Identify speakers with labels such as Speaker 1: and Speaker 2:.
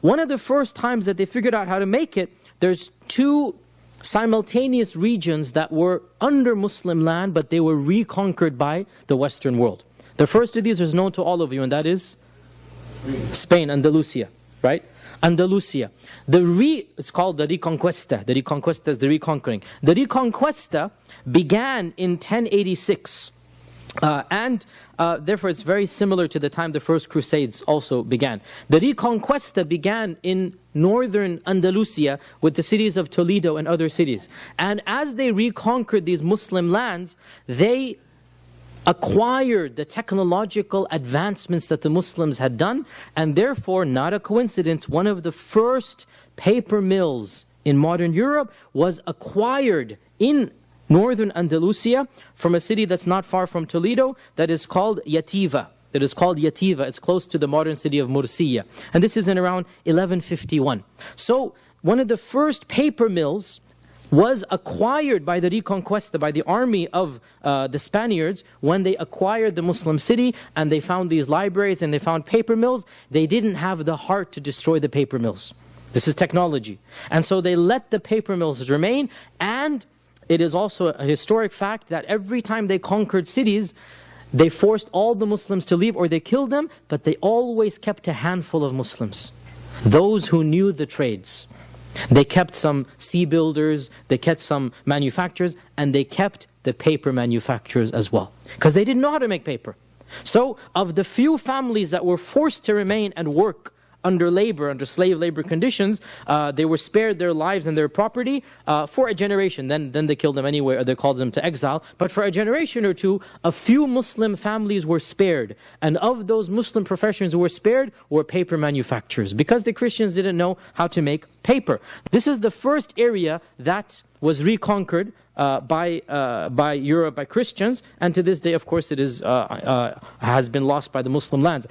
Speaker 1: One of the first times that they figured out how to make it, there's two simultaneous regions that were under Muslim land, but they were reconquered by the Western world. The first of these is known to all of you, and that is Spain, Andalusia, right? Andalusia. It's called the Reconquista. The Reconquista is the reconquering. The Reconquista began in 1086. Therefore it's very similar to the time the first Crusades also began. The Reconquista began in northern Andalusia with the cities of Toledo and other cities. And as they reconquered these Muslim lands, they acquired the technological advancements that the Muslims had done, and therefore, not a coincidence, one of the first paper mills in modern Europe was acquired in northern Andalusia from a city that's not far from Toledo that is called Yativa. It's close to the modern city of Murcia. And this is in around 1151. So one of the first paper mills was acquired by the Reconquista, by the army of the Spaniards. When they acquired the Muslim city and they found these libraries and they found paper mills, they didn't have the heart to destroy the paper mills. This is technology. And so they let the paper mills remain, and it is also a historic fact that every time they conquered cities, they forced all the Muslims to leave or they killed them, but they always kept a handful of Muslims, those who knew the trades. They kept some sea builders, they kept some manufacturers, and they kept the paper manufacturers as well, because they didn't know how to make paper. So of the few families that were forced to remain and work under slave labor conditions, they were spared their lives and their property for a generation. Then they killed them anyway, or they called them to exile. But for a generation or two, a few Muslim families were spared. And of those Muslim professions who were spared were paper manufacturers, because the Christians didn't know how to make paper. This is the first area that was reconquered by Europe, by Christians. And to this day, of course, it is has been lost by the Muslim lands.